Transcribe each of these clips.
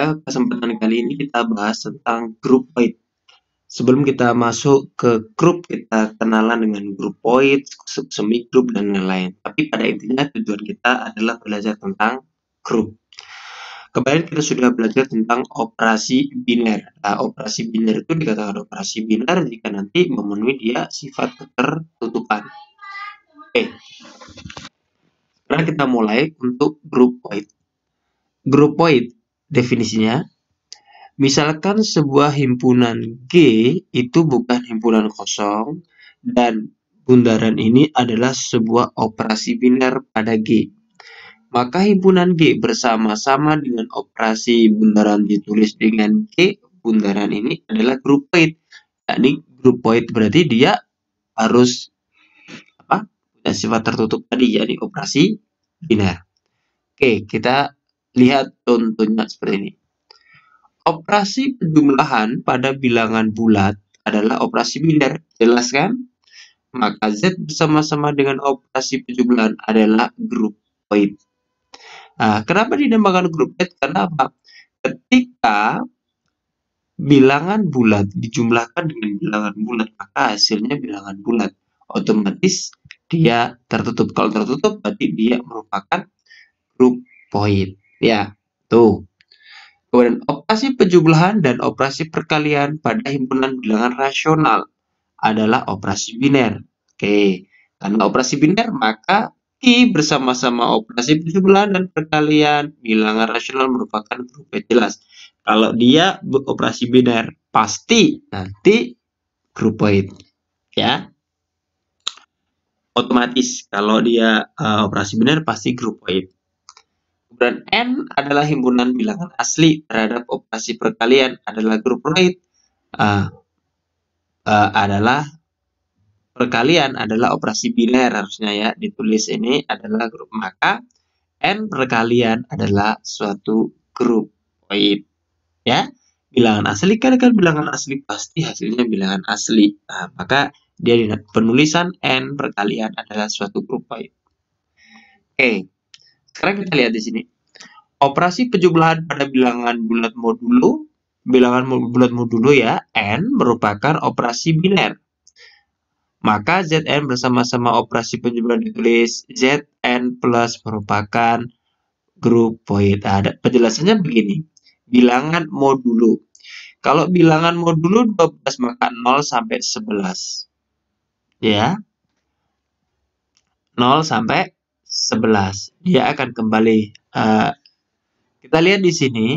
Pada kesempatan kali ini kita bahas tentang group void. Sebelum kita masuk ke grup, kita kenalan dengan group void, semi group, dan lain-lain. Tapi pada intinya tujuan kita adalah belajar tentang grup. Kemarin kita sudah belajar tentang operasi biner. Nah, operasi biner itu dikatakan operasi biner jika nanti memenuhi dia sifat ketertutupan. Oke, sekarang kita mulai untuk group void. Group void definisinya, misalkan sebuah himpunan G itu bukan himpunan kosong dan bundaran ini adalah sebuah operasi biner pada G. Maka himpunan G bersama-sama dengan operasi bundaran ditulis dengan G, bundaran ini adalah group void. Yakni group void berarti dia harus punya sifat tertutup tadi, yakni operasi biner. Oke, kita lihat contohnya seperti ini. Operasi penjumlahan pada bilangan bulat adalah operasi biner, jelas kan? Maka Z bersama-sama dengan operasi penjumlahan adalah group void. Nah, kenapa dinamakan group void? Karena apa? Ketika bilangan bulat dijumlahkan dengan bilangan bulat, maka hasilnya bilangan bulat. Otomatis dia tertutup. Kalau tertutup, berarti dia merupakan group void. Ya, tuh. Kemudian operasi penjumlahan dan operasi perkalian pada himpunan bilangan rasional adalah operasi biner. Oke, karena operasi biner maka Q bersama-sama operasi penjumlahan dan perkalian bilangan rasional merupakan group void, jelas. Kalau dia operasi biner pasti nanti group void, ya. Otomatis kalau dia operasi biner pasti group void. Kemudian N adalah himpunan bilangan asli terhadap operasi perkalian adalah group void. Adalah perkalian adalah operasi biner, harusnya ya ditulis ini adalah grup, maka N perkalian adalah suatu group void, ya. Bilangan asli kan bilangan asli pasti hasilnya bilangan asli. Nah, maka dia penulisan N perkalian adalah suatu group void. Oke, sekarang kita lihat di sini. Operasi penjumlahan pada bilangan bulat modulo, bilangan bulat modulo ya, N merupakan operasi biner. Maka Zn bersama-sama operasi penjumlahan ditulis Zn plus merupakan group void. Ada penjelasannya begini. Bilangan modulo. Kalau bilangan modulo 12 maka 0 sampai 11. Ya. 0 sampai 11. Dia akan kembali. Kita lihat di sini.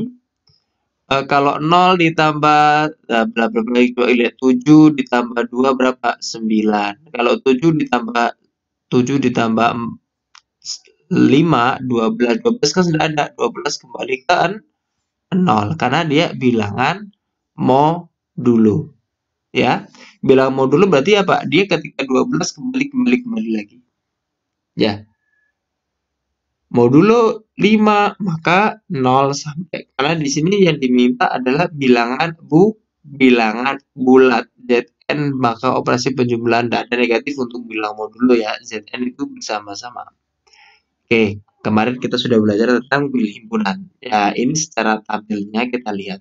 Kalau 0 ditambah 7 ditambah 2 berapa? 9. Kalau 7 ditambah 5, 12 kan sudah ada. 12 kembali ke 0 karena dia bilangan modulo. Ya. Bilangan modulo berarti apa? Dia ketika 12 kembali lagi. Ya. Modulo 5 maka 0 sampai, karena di sini yang diminta adalah bilangan bulat Zn, maka operasi penjumlahan tidak ada negatif untuk bilangan modulo ya. Zn itu bersama-sama. Oke, kemarin kita sudah belajar tentang bilangan himpunan. Ya, ini secara tabelnya kita lihat.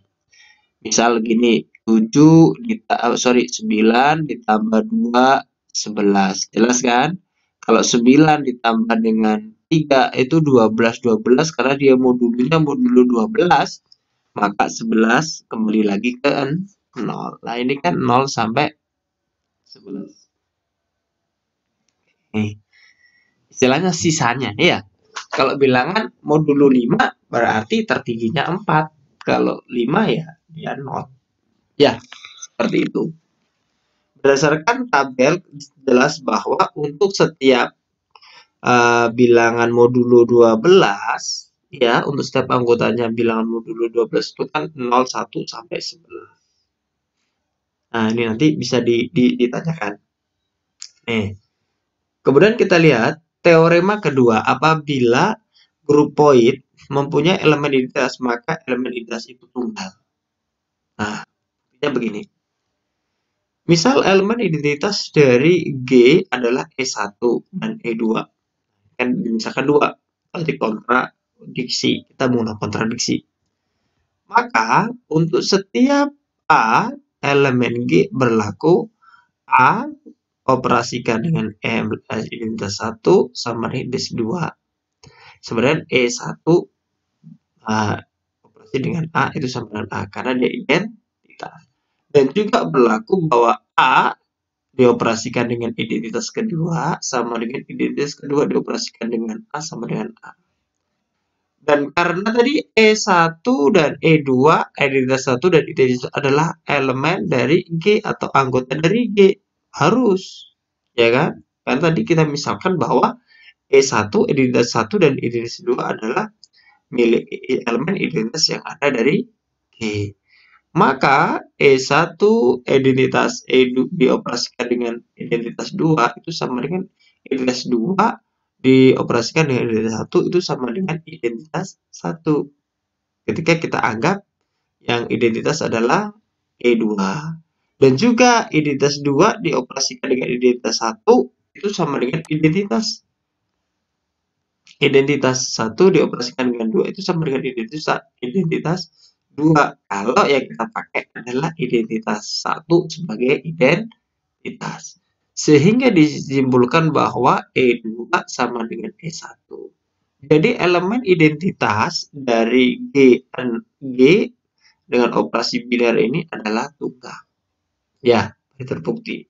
Misal gini, 9 ditambah 2 11. Jelas kan? Kalau 9 ditambah dengan 3 itu 12 karena dia modulo 12, maka 11 kembali lagi ke 0. Nah, ini kan 0 sampai 11. Nih. Istilahnya sisanya ya. Kalau bilangan modulo 5 berarti tertingginya 4. Kalau 5 ya dia 0. Ya, seperti itu. Berdasarkan tabel jelas bahwa untuk setiap bilangan modulo 12 ya, untuk setiap anggotanya bilangan modulo 12 itu kan 0, 1 sampai 11. Nah, ini nanti bisa ditanyakan. Nih. Kemudian kita lihat teorema kedua, apabila group void mempunyai elemen identitas maka elemen identitas itu tunggal. Nah, artinya begini. Misal elemen identitas dari G adalah E1 dan E2. Kan misalkan 2, berarti kontradiksi. Kita menggunakan kontradiksi. Maka untuk setiap A elemen G berlaku, A operasikan dengan identitas 1 sama dengan identitas 2. Sebenarnya E1 operasi dengan A itu sama dengan A karena dia identitas. Dan juga berlaku bahwa A dioperasikan dengan identitas kedua sama dengan identitas kedua dioperasikan dengan A sama dengan A. Dan karena tadi E1 dan E2, identitas 1 dan identitas 2 adalah elemen dari G atau anggota dari G. Harus. Ya kan? Kan tadi kita misalkan bahwa E1, identitas 1 dan identitas 2 adalah milik elemen identitas yang ada dari G. Maka E1 identitas E2 dioperasikan dengan identitas 2 itu sama dengan identitas 2 dioperasikan dengan identitas 1 itu sama dengan identitas 1. Ketika kita anggap yang identitas adalah E2. Dan juga identitas 2 dioperasikan dengan identitas 1 itu sama dengan identitas 1 dioperasikan dengan 2 itu sama dengan identitas 2. Kalau yang kita pakai adalah identitas 1 sebagai identitas. Sehingga disimpulkan bahwa E2 sama dengan E1. Jadi elemen identitas dari G dengan operasi biner ini adalah tunggal. Ya, terbukti.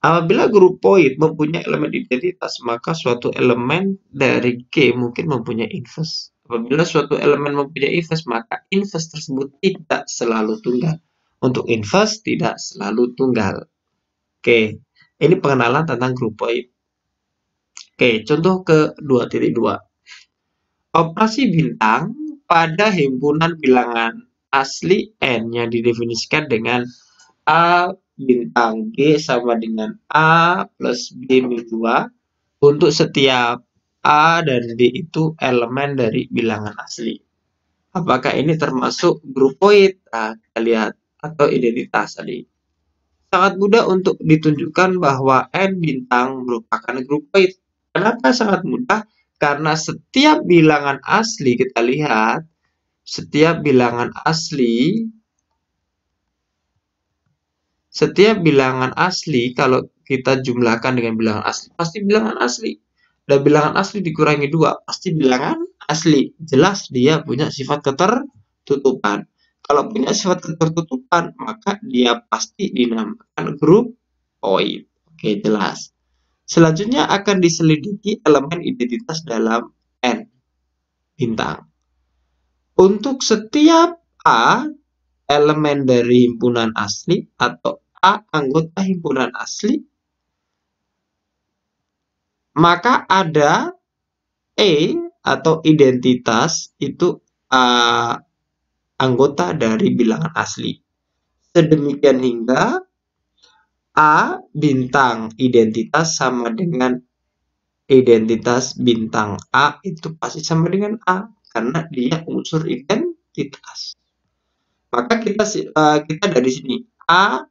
Apabila grup point mempunyai elemen identitas, maka suatu elemen dari G mungkin mempunyai inverse. Apabila suatu elemen mempunyai inverse, maka inverse tersebut tidak selalu tunggal. Untuk inverse tidak selalu tunggal. Oke, ini pengenalan tentang grup point. Oke, contoh ke 2.2. Operasi bintang pada himpunan bilangan asli N yang didefinisikan dengan A bintang G sama dengan A plus B min 2 untuk setiap A dan D itu elemen dari bilangan asli. Apakah ini termasuk grup point? Nah, kita lihat. Atau identitas tadi. Sangat mudah untuk ditunjukkan bahwa N bintang merupakan grup point. Kenapa sangat mudah? Karena setiap bilangan asli, kita lihat, setiap bilangan asli, kalau kita jumlahkan dengan bilangan asli, pasti bilangan asli. Dan bilangan asli dikurangi 2, pasti bilangan asli. Jelas dia punya sifat ketertutupan. Kalau punya sifat ketertutupan, maka dia pasti dinamakan grup point. Oke, jelas. Selanjutnya akan diselidiki elemen identitas dalam N bintang. Untuk setiap A elemen dari himpunan asli atau A anggota himpunan asli, maka ada E atau identitas itu anggota dari bilangan asli. Sedemikian hingga A bintang identitas sama dengan identitas bintang A itu pasti sama dengan A karena dia unsur identitas. Maka kita dari sini A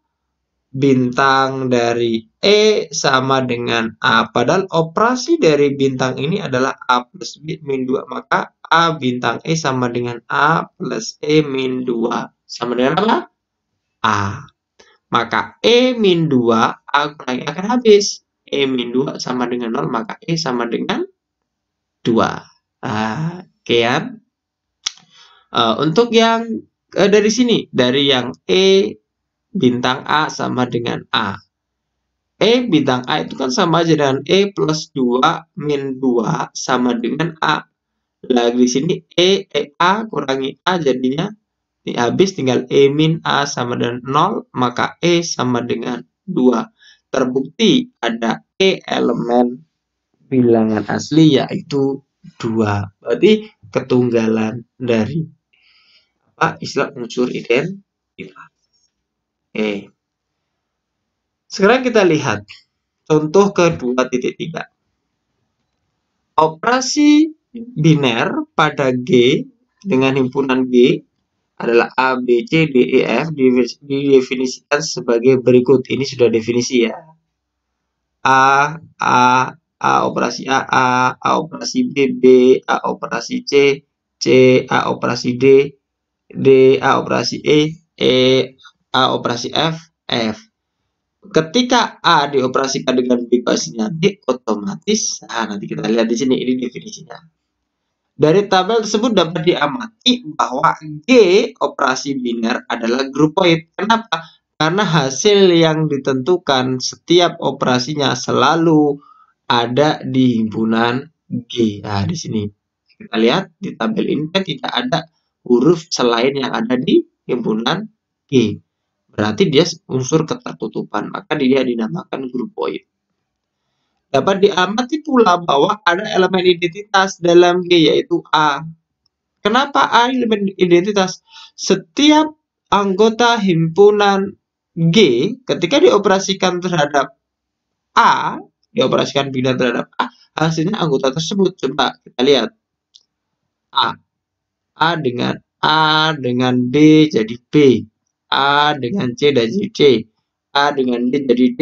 bintang dari E sama dengan A. Padahal operasi dari bintang ini adalah A plus B min 2. Maka A bintang E sama dengan A plus E min 2. Sama dengan apa? A. Maka E min 2, A kurangi akan habis. E min 2 sama dengan 0, maka E sama dengan 2. Sekian. Untuk yang dari sini, dari yang E bintang A sama dengan A. E bintang A itu kan sama aja dengan E plus 2 min 2 sama dengan A. Lagi di sini A kurangi A jadinya habis tinggal E min A sama dengan 0, maka E sama dengan 2. Terbukti ada E elemen bilangan asli yaitu 2. Berarti ketunggalan dari istilah unsur identitas. Oke. Sekarang kita lihat contoh ke 2.3. Operasi biner pada G dengan himpunan G adalah A, B, C, D, E, F didefinisikan sebagai berikut. Ini sudah definisi ya. A operasi A operasi B, A operasi C, A operasi D, D, A operasi E A operasi F, F. Ketika A dioperasikan dengan B operasinya B, otomatis, nah nanti kita lihat di sini, ini definisinya. Dari tabel tersebut dapat diamati bahwa G operasi biner adalah grupoid. Kenapa? Karena hasil yang ditentukan setiap operasinya selalu ada di himpunan G. Nah, di sini kita lihat di tabel ini kan tidak ada huruf selain yang ada di himpunan G. Berarti dia unsur ketertutupan, maka dia dinamakan grupoid. Dapat diamati pula bahwa ada elemen identitas dalam G, yaitu A. Kenapa A elemen identitas? Setiap anggota himpunan G ketika dioperasikan terhadap A, dioperasikan binar terhadap A, hasilnya anggota tersebut. Coba kita lihat. A. A dengan B jadi B. A dengan C jadi C. A dengan D jadi D.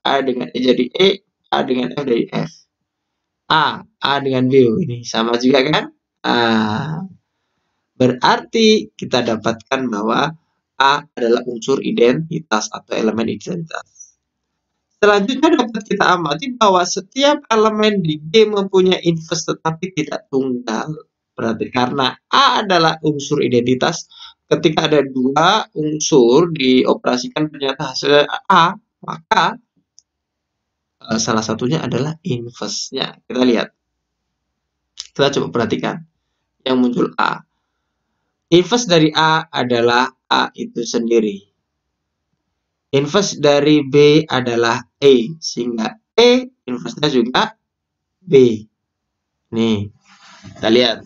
A dengan E jadi E. A dengan F jadi F. A dengan B. Ini sama juga kan? Berarti kita dapatkan bahwa A adalah unsur identitas atau elemen identitas. Selanjutnya dapat kita amati bahwa setiap elemen di G mempunyai inverse tetapi tidak tunggal. Berarti karena A adalah unsur identitas, ketika ada dua unsur dioperasikan ternyata hasilnya A, maka salah satunya adalah inverse-nya. Kita lihat. Kita coba perhatikan yang muncul A. Inverse dari A adalah A itu sendiri. Inverse dari B adalah E, sehingga E inverse-nya juga B. Nih, kita lihat.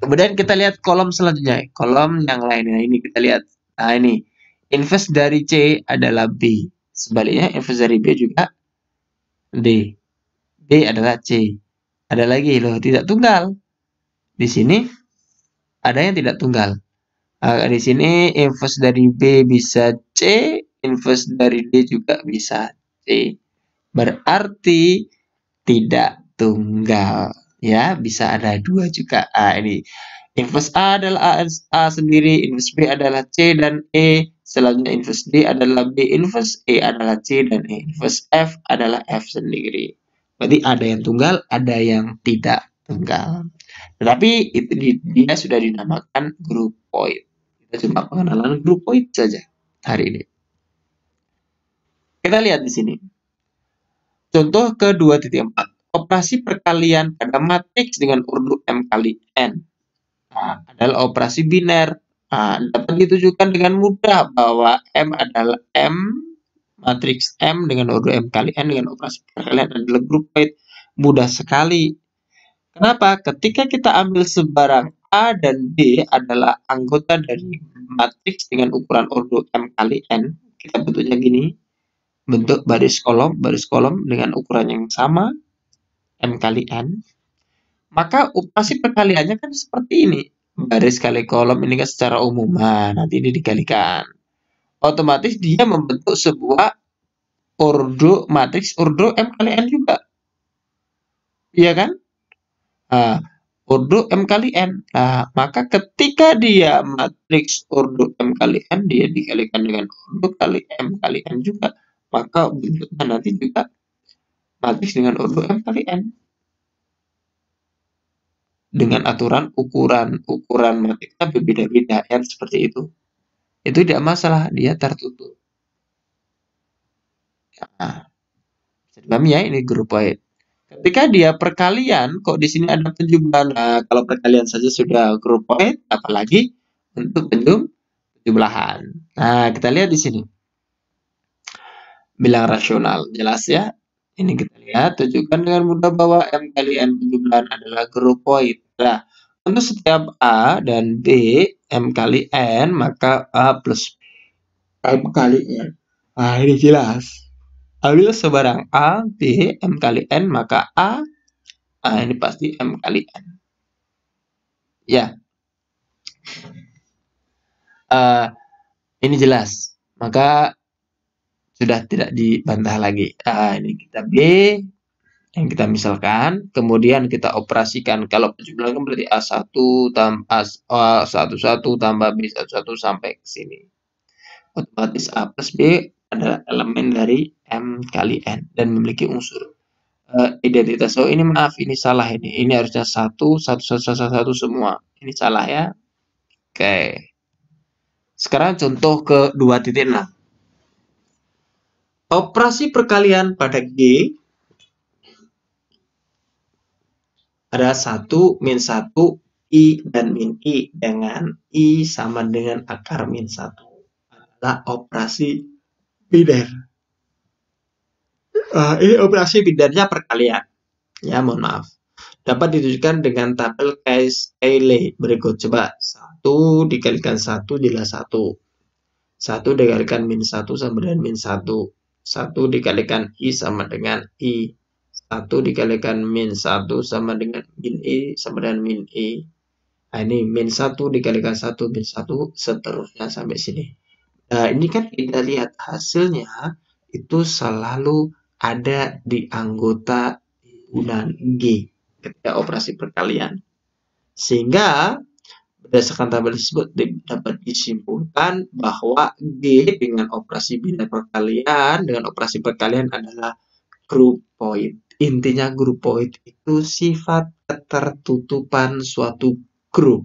Kemudian kita lihat kolom selanjutnya, kolom yang lainnya ini kita lihat. Nah ini, inverse dari C adalah B. Sebaliknya inverse dari B juga D. B adalah C. Ada lagi loh, tidak tunggal. Di sini ada yang tidak tunggal. Di sini inverse dari B bisa C, inverse dari D juga bisa C. Berarti tidak tunggal. Ya, bisa ada dua juga. Ini inverse A adalah A sendiri, inverse B adalah C dan E. Selanjutnya inverse D adalah B, inverse E adalah C dan E. Inverse F adalah F sendiri. Berarti ada yang tunggal, ada yang tidak tunggal. Tetapi itu dia sudah dinamakan grupoid. Kita coba pengenalan grupoid saja hari ini. Kita lihat di sini. Contoh ke-2.4. Operasi perkalian pada matriks dengan urut M kali N. Adalah operasi biner. Dapat ditujukan dengan mudah bahwa M adalah M, matriks M dengan urut M kali N dengan operasi perkalian adalah grupoid. Mudah sekali. Kenapa? Ketika kita ambil sebarang A dan B adalah anggota dari matriks dengan ukuran ordo M kali N, kita bentuknya gini, bentuk baris kolom dengan ukuran yang sama, M kali N, maka operasi perkaliannya kan seperti ini, baris kali kolom ini kan secara umum, nanti ini dikalikan. Otomatis dia membentuk sebuah ordo, matriks ordo M kali N juga. Iya kan? Ordo M kali N. Maka ketika dia matriks ordo M kali N, dia dikalikan dengan ordo kali M kali N juga. Maka bentuknya nanti juga matriks dengan ordo M kali N. Dengan aturan ukuran matriksnya berbeda-beda, yang seperti itu. Itu tidak masalah, dia tertutup. Bisa dipahami ya, ini grupoid. Ketika dia perkalian, kok di sini ada penjumlahan. Kalau perkalian saja sudah grupoid, apalagi untuk penjumlahan. Kita lihat di sini. Bilang rasional, jelas ya. Ini kita lihat, tunjukkan dengan mudah bahwa M kali N penjumlahan adalah grupoid. Nah, untuk setiap A dan B, M kali N, maka A plus M kali N. Ini jelas. Ambil sebarang A, B, M kali N, maka A, ini pasti M kali N. Ya. Ini jelas. Maka sudah tidak dibantah lagi. Ini kita B, yang kita misalkan, kemudian kita operasikan. Kalau penjumlahan kan berarti A1 tambah A11 tambah B11 sampai ke sini. Otomatis A plus B adalah elemen dari M kali N dan memiliki unsur identitas. Oh ini maaf, ini salah ini. Ini harusnya 1 semua. Ini salah ya. Oke. Sekarang contoh ke 2.6. Operasi perkalian pada G ada 1 min 1 I dan min I dengan I sama dengan akar min 1 adalah operasi biner. Ini operasi binernya perkalian. Ya, mohon maaf. Dapat ditunjukkan dengan tabel Cayley berikut. Coba 1 dikalikan 1 jelas 1. 1 dikalikan min 1 sama dengan min 1. 1 dikalikan I sama dengan I. 1 dikalikan min 1 sama dengan min I sama dengan min I. Nah, ini min 1 dikalikan 1 min 1 seterusnya sampai sini. Nah, ini kan kita lihat hasilnya itu selalu ada di anggota himpunan G ketika operasi perkalian. Sehingga berdasarkan tabel tersebut dapat disimpulkan bahwa G dengan operasi biner perkalian dengan operasi perkalian adalah grupoid. Intinya grupoid itu sifat ketertutupan suatu grup.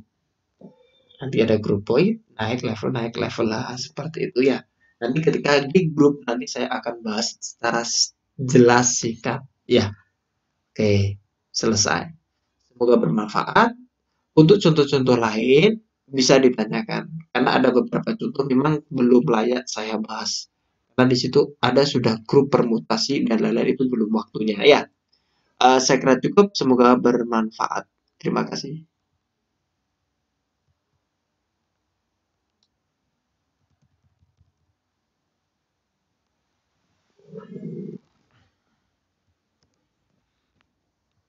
Nanti ada grupoid, naik level lah, seperti itu ya. Nanti ketika di grup nanti saya akan bahas secara jelas singkat ya. Oke, selesai. Semoga bermanfaat. Untuk contoh-contoh lain bisa ditanyakan karena ada beberapa contoh memang belum layak saya bahas. Karena di situ ada sudah grup permutasi dan lain-lain itu belum waktunya ya. Saya kira cukup, semoga bermanfaat. Terima kasih.